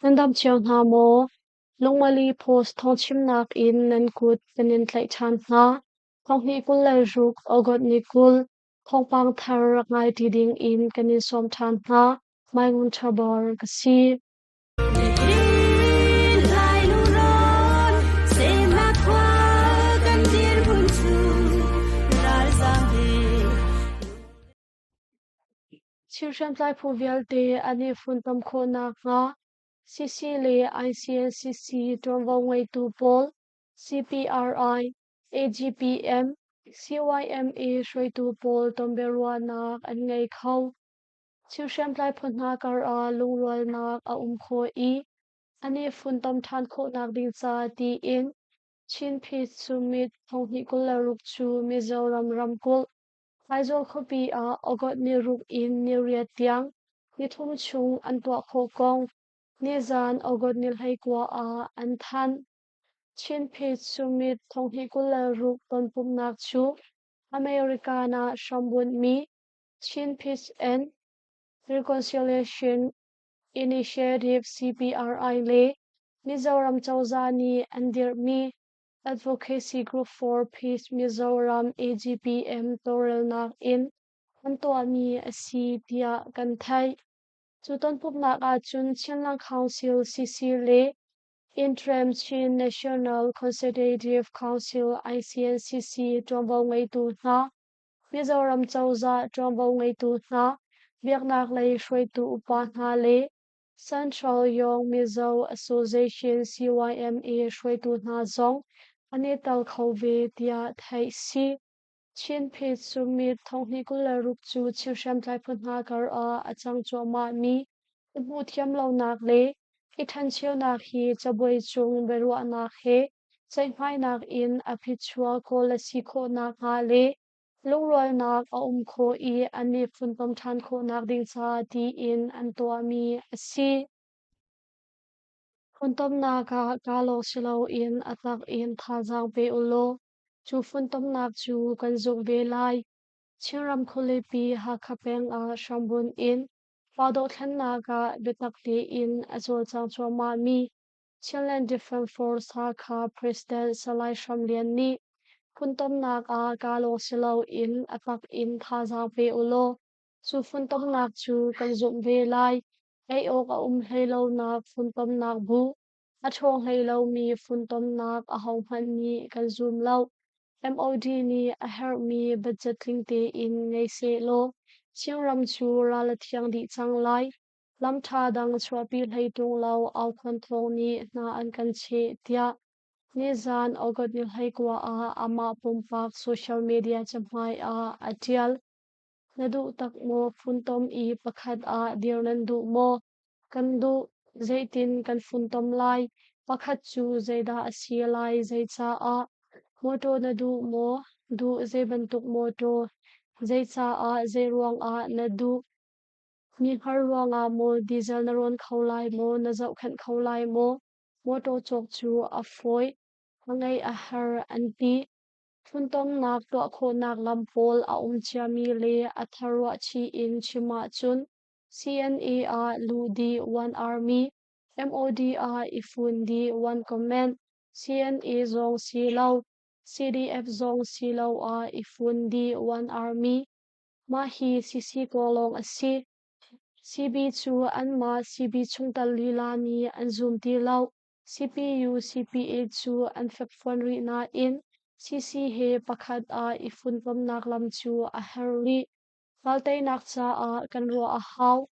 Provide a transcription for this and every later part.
Nandam chiang na mo lungmali post Thawngchimnak in nan kut kanin tlai chan na thong hi kul lai ruk ogot ni kul thong pang thar ngai ti ding in kanin som chan na mai ngun thabor kasi Children tlai phu vialte ani fun tam kho na nga CC ICNCC Tromvau Ngei Tu Pol CPRI AGPM CYMA Shroi Tu Pol Tomberwa Nak An Ngei Khau Children tlai phun na kar a lungrual nak a kho I ani fun tam than kho nak ding cha ti in Chin Phi Sumit Thong Hi Kul La Ruk Chu Mizoram Ramkul Aizol Khopi a ogot ni ruk in ni ria tiang ni thum chung an tua kho kong ni zan ogot ni hai kwa a an than Chin Phi Sumit Thong Hi Kul La Ruk Ton Pum Nak Chu Americana Shambun Mi Chin Phi and Reconciliation Initiative CPRI Le Mizoram Chawzani Andir Mi Advocacy Group for Peace Mizoram AGPM Torel Nak In Antoa Mi Asi Tia Kanthai Chuton Pup Nak A Chun Chinlang Council CC Le Interim Chin National Consultative Council ICNCC Tromvau Ngei Tu Na Mizoram Chawza Tromvau Ngei Tu Na Biaknak Lei Shroi Tu Upa Na Le Central Yong Mizo Association CYMA Shroi Tu Na Zong Anital Khove Tia Thai Si Chin Phi Sumit Thong Hi Kul La Ruk Chu Chilsham Tlai Phun Na Kar A Achang Chwa Ma Mi Ubu Thiam Lo Nak Le Ithan Chiu Nak Hi Chaboi Chung Berwa Nak He Chai Mai Nak In Aphichua Ko La Si Kho Nak Ha Le Lungrol Nak A Kho I Ani Phun Pam Than Kho Nak Ding Cha Ti In Antoa Mi Asi Funtom Naka Kalo Silo In Atak In Thazang Pe Ulo Chu Funtom Nak Chu Kanzuk Ve Lai Chiram Khulepi Hakapeng A Shambun In Pado Than Naka Betakti In Azol Chang Chwa Ma Mi Chilean Defense Force Haka President Salai Shamlian Ni Funtom Naka Kalo Silo In Atak In Thazang Pe Ulo Chu Funtom Nak Chu Kanzuk Ve Lai AO ka Helo Nak Funtom Nak Bu Achong Helo Mi Funtom Nak Ahong Han Ni Kanzum Lau MOD ni a help mi budget lingte in ngay se lo chiang ram chu ra la thiang di chang lai lam tha dang chua pi hlei tung lau au khon thong ni na an kan che tia ni zan ogot ni hlei kwa a ama pum pak social media chamhai a atial nadu tak mo funtom I pakhat a dirnan du mo kan du zaitin kan funtom lai pakhat chu zaida asi lai zai cha a moto na du mo du zai bantuk moto zai cha a zai ruang a na du mi har ruang a mo diesel na ron khawlai mo na zau khan khawlai mo moto chok chu a foi angai a har anti funtom nak to kho nak lampol a chiami le a tharwa chi in chima chun CNA a ludi one army MOD a ifundi one command CNA zong silau CDF zong silau a ifundi one army mahi CC kolong asi CB chu anma CB chungtal lilani anzum ti lau CPU CPA chu anfek fonri na in CC he pakhat a ifun pam nak lam chu a herli raltei nak cha a kanro a hau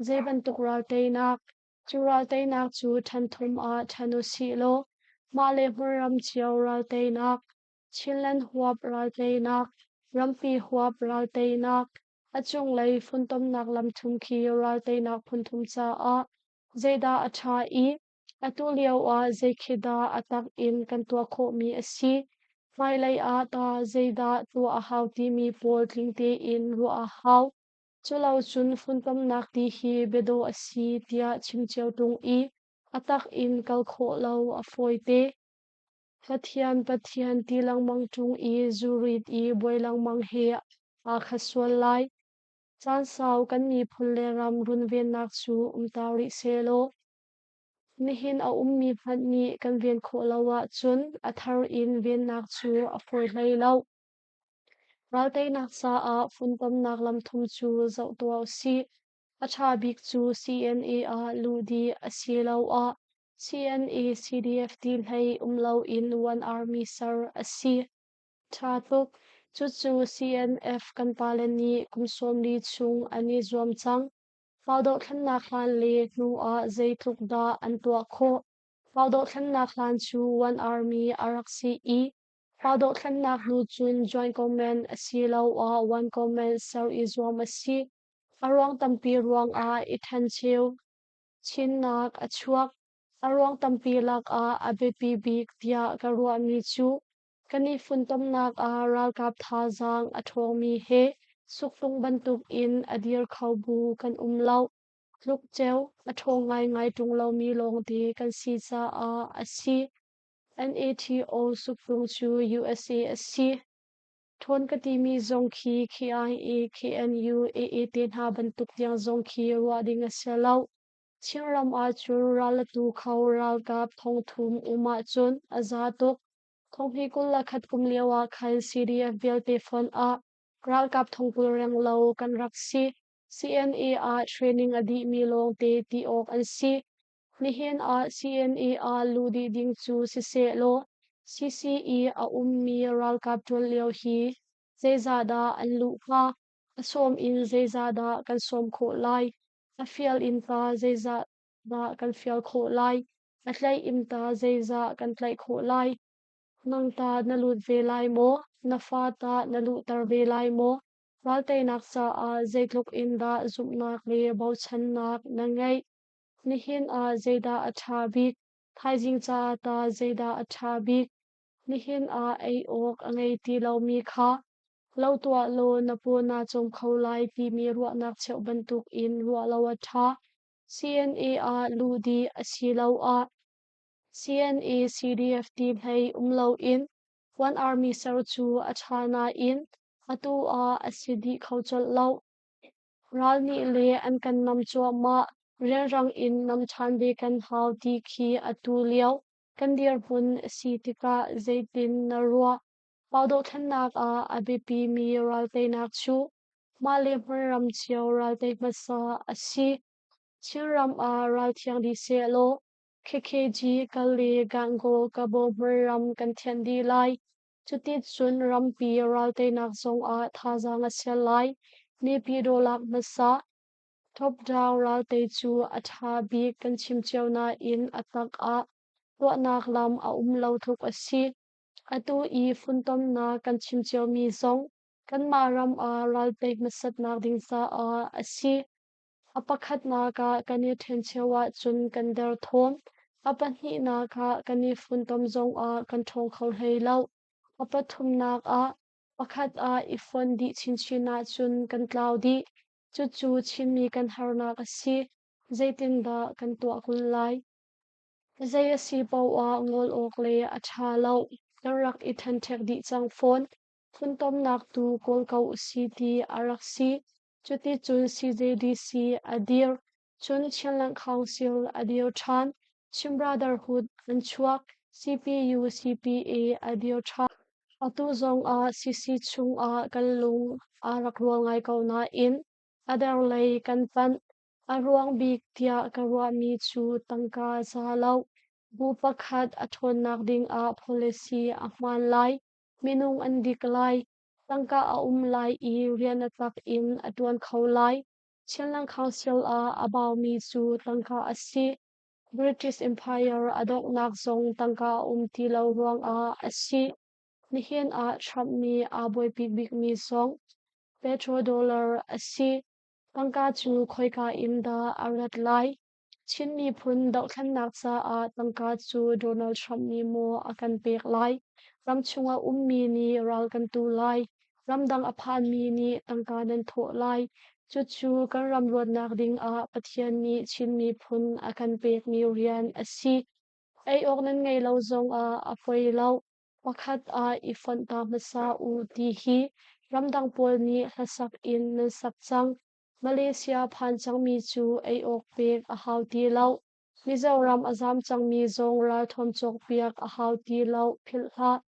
zeban tuk raltei nak chu raltei nak chu than thum a thanu si lo male huram chiao raltei nak chilan huap raltei nak rampi huap raltei nak achung lei funtom nak lam thum khi raltei nak phun thum cha a zeda atha I atuliao a zekhida atak in kan tua kho mi asi mai lei a ta zeda tu a hau ti mi pol tlingte in ru a hau chulau chun funtom nak ti hi bedo asi tia chimcheu tung I atak in kal kho lo a foite pathian ti lang mang tung I zurit I boi lang mang he a khaswal lai chan sau kan mi phul le ram run ven nak chu tawri selo nihin a mi phat ni kan ven kho lawa chun a thar in ven nak chu a for hlei lo ralte nak sa a funtom nak lam thum chu zau to si a tha bik chu CNA a ludi a si lo a CNA CDF team hlei lo in one army sir a si tha tuk chu CNF kan palen ni kumsom li chung ani zuam chang Paudo thlanna khan le nu a zeitluk da an tua kho Paudo thlanna khan chu one army araksi e Paudo thlanna nu chun joint command asi lo a one command sau izwam asi arwang tampi ruang a ithan cheu chin nak achuak arwang tampi lak a abepi bik tia karua mi chu kani funtom nak a ral kap tha zang athong mi he suktung bantuk in adir khaubu kan umlau luk cheu athong ngai tung lo mi long ti kan si cha a asi NATO suktung chu USA asi thon ka ti mi zongkhi KIA KNU AA ten ha bantuk tiang zongkhi wading a selau Chingram a chu ral tu khau ral kap thong thum uma chun azatok thong hi kul la khat kum lewa khan CDF belte phone a ral kap thong pul reng lo kan raksi CNA a training adi mi long te ti ok an si nihin a CNA a ludi ding chu si se lo CCE a mi ral kap tul leo hi zezada an lu kha asom in zezada kan som kho lai a fial in ta zeza da kan fial kho lai a tlai im ta zeza kan tlai kho lai nang ta na lut ve lai mo na fa ta na lu tar ve lai mo wal te nak sa a zeitluk in da zup nak le bau chan nak na ngai nihin a zeda a tha bik thai jing cha ta zeda a tha bik nihin a ai ok angai ti lo mi kha lo tua lo na pu na chom kho lai ti mi ruwa nak cheu bantuk in ruwa lo a tha CNA a ludi a si lo a CNA CDF team hei lo in one army sar chu a thana in atu a asidi khauchal lo ral ni le an kan nam chu ma reng rang in nam chan be kan hau ti khi atu liao kan dir hun si tika zaitin na ruwa paudo thannak a abipi mi ral te nak chu ma le ram chiao ral te masa asi Chiram a ral thiang di se lo KKG kali gango kabo ram kan thian di lai chuti chun ram pi ral te nak song a thaza nga sel lai ni pi do lak masa top down ral te chu a tha bi kan chim cheu na in atak a to nak lam a lo thuk a si atu I funtom na kan chim cheu mi song kan ma ram a ral te masat nak ding sa a si apakhat na ka kani then chewa chun kan der thom apahni na kha kani funtom zong a kan thong khol hei lo apathum nak a pakhat a ifon di chin china chun kan cloudy chu chu chin mi kan harna ka si zaitin da kan to kul lai zai a si pau a ngol ok le a tha lo rak I than thek di chang phone funtom nak tu kol kau city arak si chuti chun CJDC adir chun Chiang Council adir than Chim Brotherhood an chuak CPU CPA adir than atu zong a CC chung a kan lung arak ruang ngai kau na in adar lei kan pan aruang bik tia karwa mi chu tangka sa lau bu pakhat athon nak ding a policy a man lai minung an dik lai tangka a lai I rian atak in atuan kho lai Chiang Council a abaw mi chu tangka a si British Empire adok nak zong tangka ti lo ruang a si nihian a Trump mi a boy big big mi song petrodollar a si tangka chu khoi ka imda arat lai chin mi phun dau thlan nak sa a tangka chu Donald Trump mi mo akan pek lai ram chunga mi ni ral kan tu lai ram dang aphan mi ni tangka nan tho lai chu chu kan ram ruat nak ding a pathian ni chin mi phun akan pek mi rian a si ai ok nan ngei lo zong a apoi lo pakhat a ifon ta masa u ti hi ramdang pol ni hasak in nan sak chang Malaysia phan chang mi chu ai ok pek a hau ti lo Mizoram Azam changmi zongra thomchok piak a hauti lo philha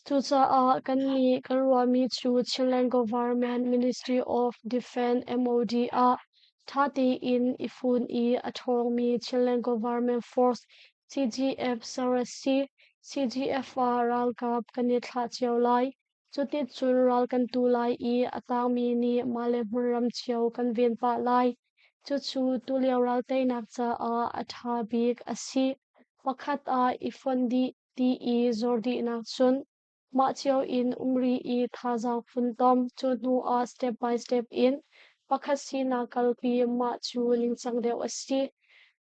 Tuza a kanni kanruami chu Chilean Government Ministry of Defense MOD a thati in ifun I athongmi Chilean Government Force CGF Sarasi CGF a ralkap kanni thla chiawlai chuti chun ral kan tu lai I atangmi ni male hmuram chiaw kan ven pa lai chu chu tu liaw ral te nak cha a athabik asi pakhat a ifondi ti I zordi nak chun ma chiao in umri I thazang funtom chu nu a step by step in pakhat sina kalpi ma chu lingchang deuh asi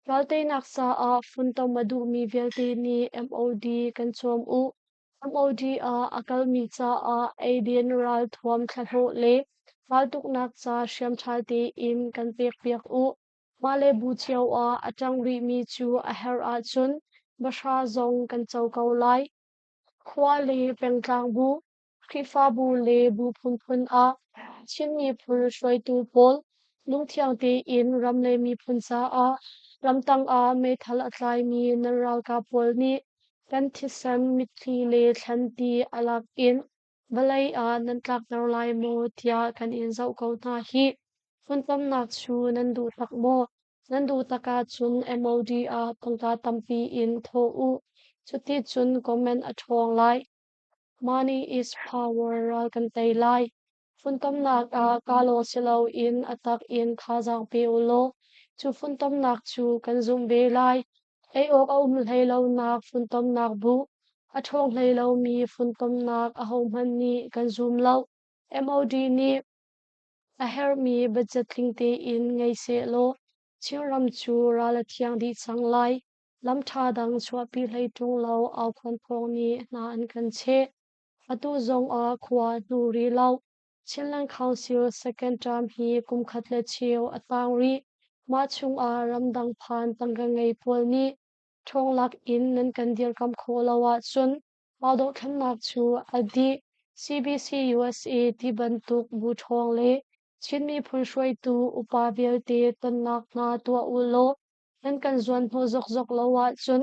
ralte naksa a funtom madu mi velte ni MOD kan chom u MOD a akal mi cha a aidin ral thom thlo le maltuk nak cha sham thalte in kan pek pek u male bu chiao a atangri mi chu a her a chun basha zong kan chau kau lai khwa le pengtlang bu khifa bu le bu phun phun a chin mi phul shoi tu pol lung thiang te in ram le mi phun sa a ram tang a me thal atlai mi naral ka pol ni kan thisam mi thli le thlan ti alak in balai a nan tlak tar lai mo tia kan in zau ko na hi phun tam nak chu nan du tak mo nan du taka chun MOD a tongka tampi in tho u chuti chun comment a thong lai money is power ral kan tei lai funtom nak a kalo silo in atak in khazang pe ulo chu funtom nak chu kan zum be lai ei ok au hlei lo nak funtom nak bu a thong hlei lo mi funtom nak a hom han ni kan zum lo MOD ni a her mi budget tlingte in ngai se lo chiram chu rala thiang di chang lai lam tha dang chua pi hlei tung lo au khon phong ni na an kan che atu zong a khwa nu ri lau Chilean Council second term hi kum khat le chiu atang ri ma chung a ramdang phan tangka ngai pol ni thong lak in nan kan dir kam kho lawa chun maudo thlan nak chu adi CBC USA ti bantuk bu thong le chinmi phun shoi tu upa velte tan nak na to ulo nan kan zuan ho zok zok lawa chun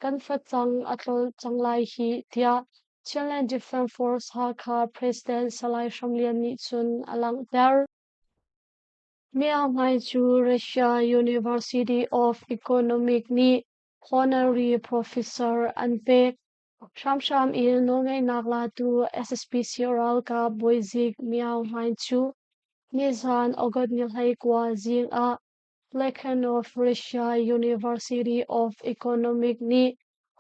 kan fa chang atlol changlai hi tia Chilean Defense Force Haka President Salai Shamlian ni chun alang ter Mia Mai chu Russia University of Economic ni honorary professor anpek sham il no ngai nakla tu SSPC oral ka boizik Mia Mai chu nizan ogot nilhai kwa zing a Lekan of Russia University of Economic ni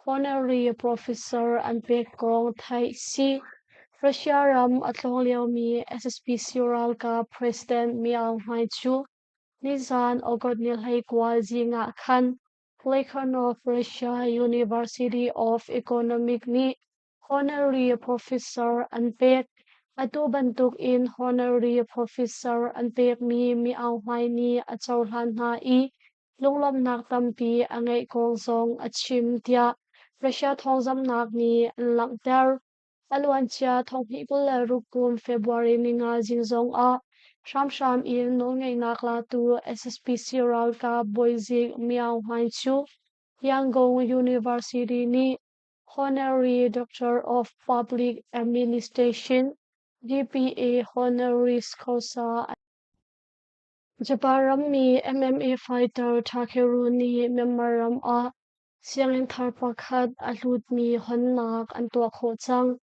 honorary professor anpek kong thai si Russia ram atlong liao mi SSPC oral ka president Miao Mai chu nizan ogot nilhai kwa zinga khan Lekan of Russia University of Economic ni honorary professor anpek atu bantuk in honorary professor anpek mi au mai ni achau hlan na I lunglom nak tampi angai kong zong achim tia Russia thongjam nak ni lang ter alwan chia thonghi kul la rukum February ni nga jingzong a sham in no ngai nakla tu SSPC ral ka boizik miao mai chu Yangon University ni honorary doctor of public administration GPA honoris causa Japaram mi MMA fighter Takeru ni memoram a siangin thar pakhat alut mi honnak antua kho chang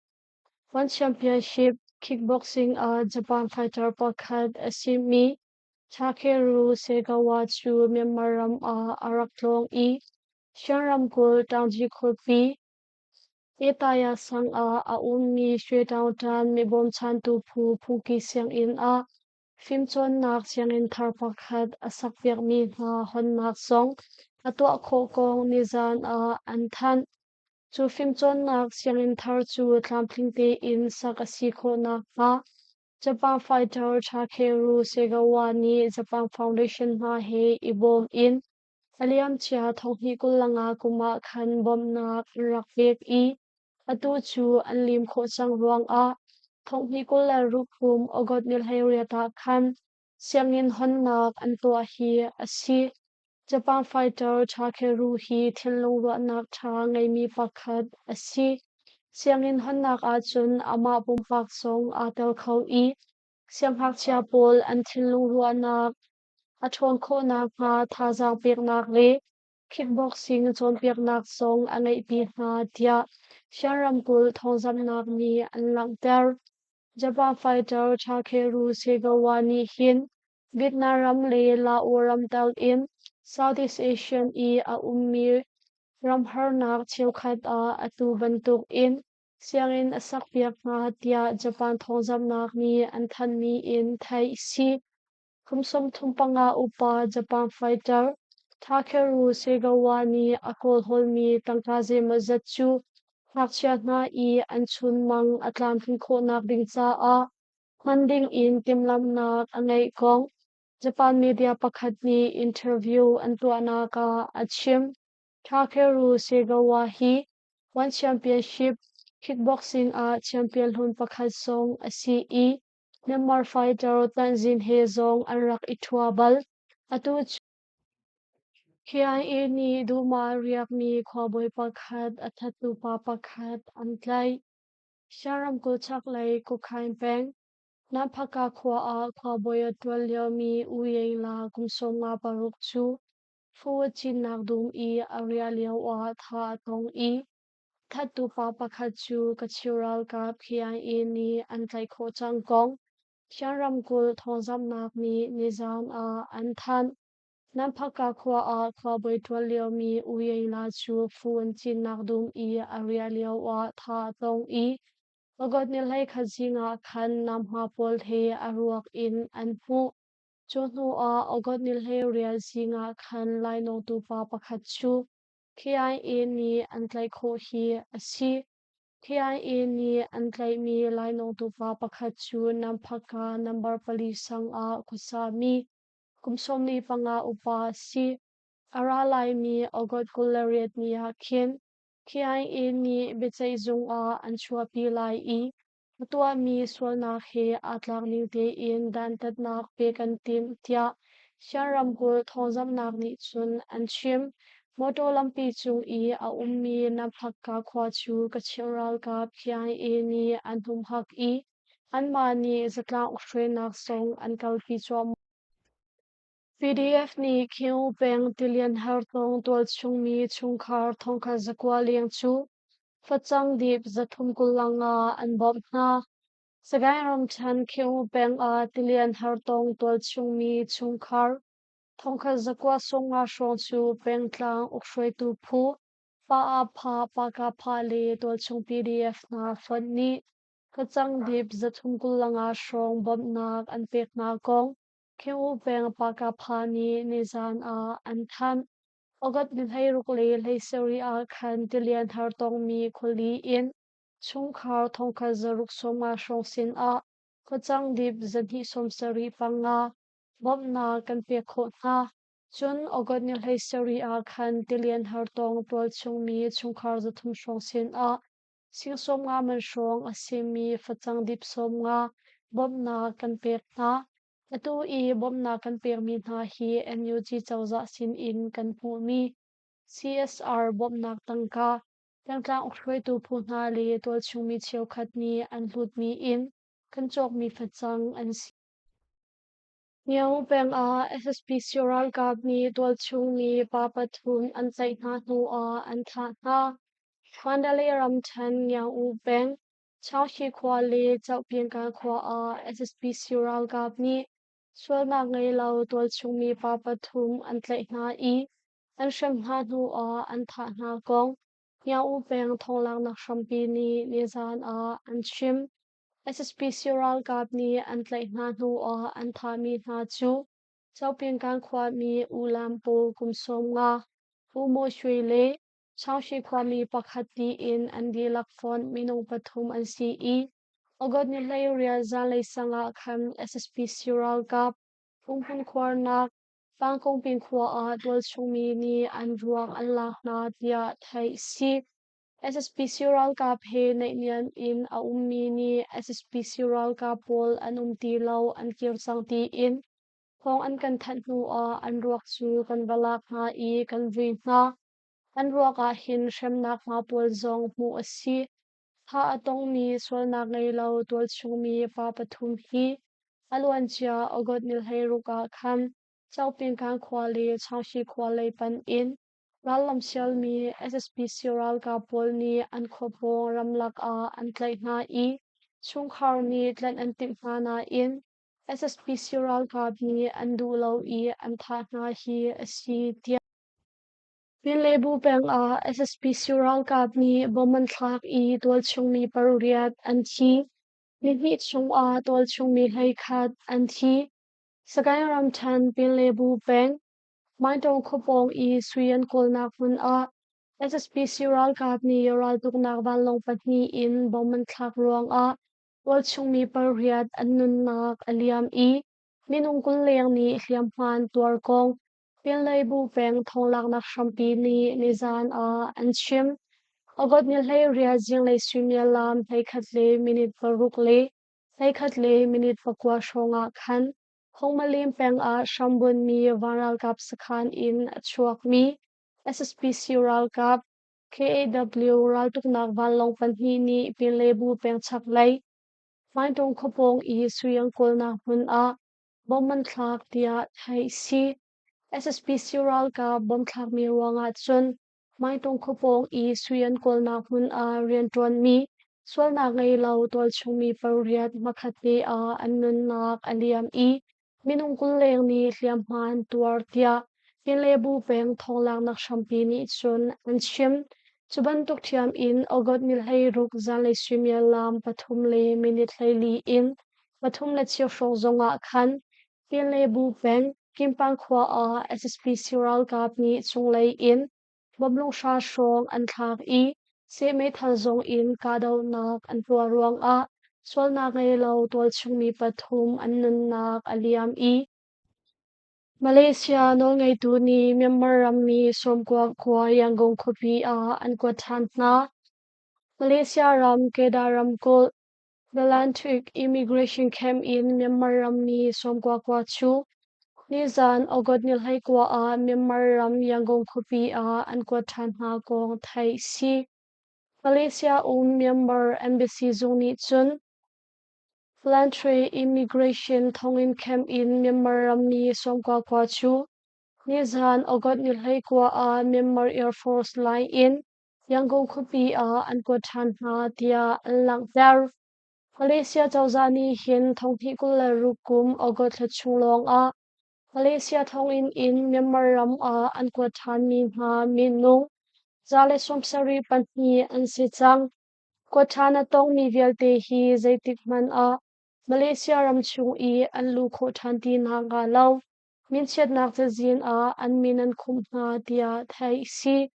One Championship Kickboxing a Japan fighter pakhat asimi Takeru Segawa chu memoram a araklong I Shanram kul tangji khopi Etaya sang a ummi shwe downtown mi bom chan tu phuki siang in a Phim chon nak siang in thar pakhat asak piak mi hna hon nak song atwa kho kong nizan a anthan chu phim chon nak siang in thar chu tlampling te in sak asi kho nak ha Japan fighter Takeru Segawa ni Japan Foundation na he ibom in aliam chia thonghi kulanga kuma khan bom nak rakpek I atu chu anlim kho chang ruang a thonghi kulla rukum ogot nil hayriata khan siangin honnak antua hi asi Japan fighter Takeru hi thinlung ruatnak tha ngai mi pakhat asi siangin honnak a chun ama pumpak song a tel khau I sianghak chia pol an thinlung ruatnak a thon kho nak nga thazang peknak le kickboxing chon peknak song angai pi nga tia siaram kul thongzamnak ni an langter Japan fighter Takeru Segawani hin Vietnam le Laoram tal in Southeast Asian a ummi ramharnak chilkhat a atu bantuk in siangin asak piak nga tia Japan thongzamnak ni an than mi in thai si kumsom thumpanga upa Japan fighter Takeru Segawani akol holmi tangkaze mazatchu ngakchia na I an chun mang atlam kho nak ding cha a manding in timlam nak angai kong Japan media pakhat ni interview antuana ka achim Takeru Segawa hi one championship kickboxing a champion hun pakhat song asi I Myanmar fighter Tanzin Hezong anrak ithwabal atu KIA ni duma riak ni khwaboi pakhat athatu pa pakhat antlai sharam ko chaklai ko khain peng na phaka khwa a khwaboi twalyo mi uyei la kumsom nga paruk chu forward chin nak dum I aria liao a tha tong I thatu pa pakhat chu kachural ka KIA ni antlai kho changkong sharam ko thongzam nak ni nizam a anthan Nampaka khwa a khwa boi twal leo mi uyei la chu fuan chin nak dum I aria leo wa tha tong I ogot nil hai khazinga khan namha pol he aruak in anpu chonu a ogot nil hai real zinga khan lai nong tu pa pakhat chu KIA ni antlai kho hi asi KIA ni antlai mi lai nong tu pa pakhat chu nampaka number pali sang a kusami kumsom ni panga upa si aralai mi ogot kulariat ni hakin KIA ni bechai zung a anchua pi lai I matua mi swalnak he atlak ning te in dan tat nak pe kan tim tia sharam kul thongzam nak ni chun anchim moto lampi chung I a ummi na phakka khwa chu kachimral ka KIA ni anhum hak I anma ni zatlang ushwe nak song ankal pi chwa PDF ni khiu peng tilian har tong tol chung mi chung khar thong kha zakwa liang chu fachang dip zathum kulanga an bom na sagai ram chan khiu peng a tilian har tong tol chung mi chung khar thong kha zakwa songa shong chu peng tlang ukshoi tu phu pa a pha pa ka pha le tol chung PDF na fon ni fachang dip zathum kulanga shong bom nak an pek na kong Keu peng paka phani nizan a anthan ogat nilhai rukle lei seri a khan tilian har tong mi kholi in chung khar thong kha zaruk soma shong sin a kochang dip zani som seri panga bom na kan pe kho na chun ogat nilhai seri a khan tilian har tong tol chung mi chung khar zathum shong sin a sing som nga man shong asimi fachang dip som nga bom na kan pek na atu I bom na kan per mi na hi NUG chawza sin in kan pu mi CSR bom nak tangka tangtlang ukhroi tu phu na le tol chung mi cheu khat ni an hlut mi in kan chok mi phachang an si Niang peng a SSP Sural kap ni tol chung mi pa pathum an chai na nu a an tha na Mandalay ram chan niang peng chao shi khwa le chau pian ka khwa a SSP Sural kap ni swal na ngai lau tol chung mi pa pathum an tlai na I an sham na nu a an tha na kong niang peng thong lang nak sham pi ni nizan a an shim SSP Sural kap ni an tlai na nu a an tha mi na chu chau pian kan khwa mi ulam po kum som nga umo shui le chau shi khwa mi pakhati in an di lak fon minung pathum an si I ogot ni lai ria za lai sanga khan SSP Sural kap pungpun khwar nak pangkong pin khwa a dol chung mi ni an ruang an lak na tia thai si SSP Sural kap he nei nian in a ummi ni SSP Sural kap pol an ti lau an kir sang ti in phong an kan that nu a an ruak chu kan balak nga I kan vui nga an ruak a hin hremnak nga pol zong mu a si tha atong mi sualnak ngei lo tual chung mi pa pathum hi aluan chia ogot nil hei ruka khan chauping kan khwali changshi khwalei pan in ralam sial mi SSPC ral ka pol ni an khopong ramlak a an tlai na I chung khar ni tlan an tim na na in SSPC ral ka ni an du lo I an tha na hi asi tia Pin lebu peng a SSPC ral ka ni boman thlak I tual chung mi paruriat an thi ni hi chung a tual chung mi hlei khat an thi sakai ram than pin lebu peng mai tong khopong I suyan kolnak mun a SSPC ral kap ni ral tuk nak van long patni in boman thlak ruang a wal chung mi parriat annun nak aliam I minung kun leng ni hliam man tuar kong pin lei bu peng thong lak nak shampi ni nizan a an chim agot nil hei ria Zinglei Thawngchimnak lam hei khat le minute paruk le hei khat le minute pakwa shonga khan khongmalim peng a shambun mi varal kap sakhan in chuak mi SSPC ral kap KAW ral tuk nak van long panhi ni pin lebu peng chak lai mai tong khopong I suyang kol na hun a bomman thlak tia thai si SSPC ral ka bom thlak mi ruanga chun mai tong khopong I suyan kol na hun a rian ton mi sual na ngai lo tol chung mi parriat makhate a annun nak aliam I minung kul leng ni hliam man tuar tia pin lebu peng thong lang nak shampi ni chun an chim chuban tuk thiam in ogot nil hei ruk Zinglei Thawngchimnak lam pathum le minute hlei li in pathum le chiu shong zonga khan pin lebu peng kimpang khwa a SSPC ral kap ni chunglei in bomlong sha shong an thak I se me thal zong in kadaw nak an tua ruang a sual nak ngei lo tual chung mi pathum an nun nak aliam I Malaysia nol ngai tu ni Myanmar ram mi som kwa yanggong khopi a an kwa than na Malaysia ram kedaram ko the land to immigration camp in Myanmar ram mi som kwa chu Nizan ogot nil hai kwa a Myanmar ram yanggong khopi a an kwa than na kong thai si Malaysia Myanmar embassy zung ni chun Voluntary immigration thongin camp in Myanmar ram ni som kwa chu Nizan ogot nil hai kwa a Myanmar Air Force line in yanggong khopi a an kwa than na tia an lang der Malaysia chawzani hin thongthi kul rukum ogot la chunglong a Malaysia thongin in Myanmar ram a an kwa than mi na minung zale somsari panni an si chang kwa thana tong mi vialte hi zaitik man a Malaysia ram chung I an lu kho than ti na nga lau min chet nak zin a an min an khum na tia thai si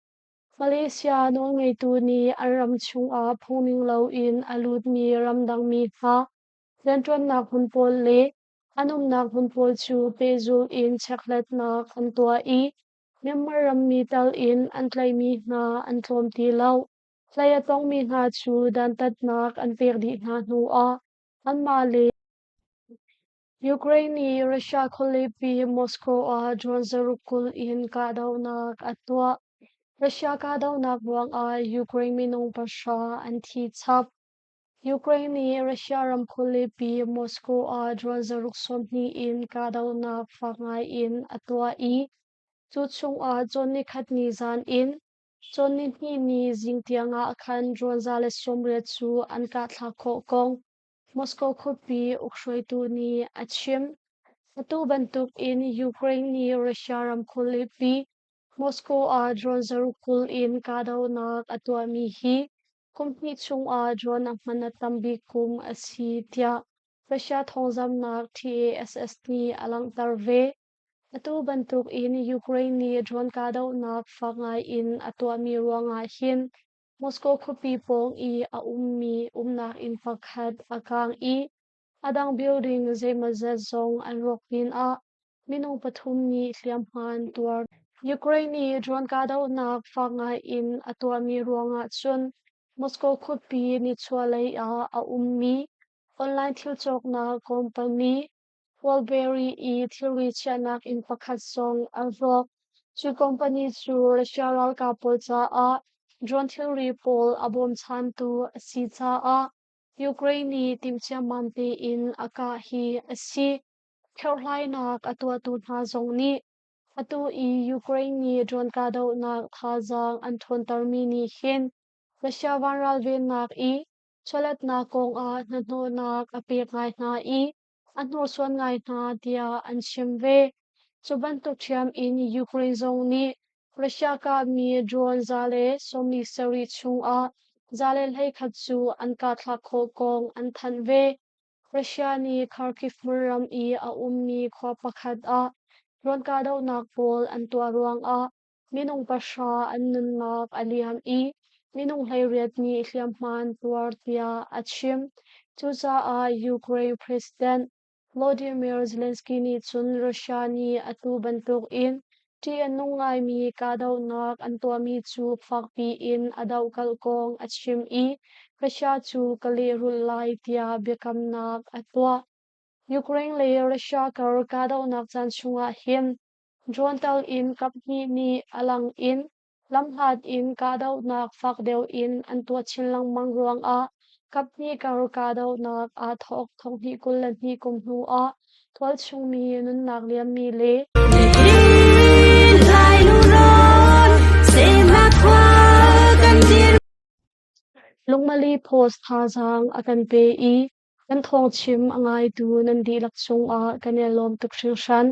Malaysia no ngai tu ni an ram chung a phongning lo in alut mi ramdang mi ha Rentron nak hun pol le anum nak hun pol chu pezul in chaklat nak an tua I Myanmar ram mi tal in an tlai mi na an tlom ti lau tlai atong mi na chu dan tat nak an pek di na nu a an ma le Ukraine ni Russia kholepi Moscow a drone zarukul in ka daw nak atwa Russia ka daw nak buang a Ukraine minung pasha an thi chap Ukraine ni Russia ram kholepi Moscow a drone zaruk somni in ka daw nak fangai in atwa I chu chung a chon ni khat ni zan in chon ni jingtianga khan drone zale somre chu an ka thla kho kong Moscow khopi ukhroi tu ni achim atu bantuk in Ukraine ni Russia ram kholepi Moscow a drone zarukul in kadaw nak atwa mi hi kumpi chung a drone ang manatambi kum asi tia Russia thongzam nak TASS ni alang tarve atu bantuk in Ukraine ni drone kadaw nak fangai in atwa mi ruanga hin Moscow khopi pong I a ummi umnak in pakhat akang I adang building zemaza zong an rokin a minung pathum ni hliam han tuar Ukraine ni drone kadaw nak fangai in atwa mi ruanga chun Moscow khopi ni chualei a ummi online thil chok na company Walberry i thilri chianak in pakhat song alvok chu company chu Russia ka polcha a drone thilri pol abom chan tu si cha a Ukraine timcha mamte in aka hi asi thlai nak atwa tu na zong ni atu i Ukraine drone ka do nak thazang an thon tarmi ni hin Russia vanral ven nak i cholat na kong a na no nak apek ngai na i anor suan ngai na dia an shim ve chuban to thiam in Ukraine zong ni Russia ka mi drone zale somni sari chung a zale lai khat chu an ka thla kho kong an than ve Russia ni Kharkiv muram i a ummi khwa pakhat a drone ka do nak pol an tua ruang a minung pasha an nun nak aliam i minung hlei riat ni hliam man tuar tia achim chu cha a Ukraine president Volodymyr Zelensky ni chun Russia ni atu bantuk in ti anungai mi ka do nak an tua mi chu fakpi in adau kal kong achim i Russia chu kali rul lai tia bekam nak atwa Ukraine le Russia kar ka do nak chan chunga hin drone tal in kapni ni alang in lamhat in ka do nak fak deu in an tua chinlang mangruang a kapni kar ka do nak a thok thong hi kul ni kum nu a twal chung mi nun nak liam mi le lungmali post thazang akan pe I kan thong chim angai tu nan di lak chung a kan elom tuk hring hran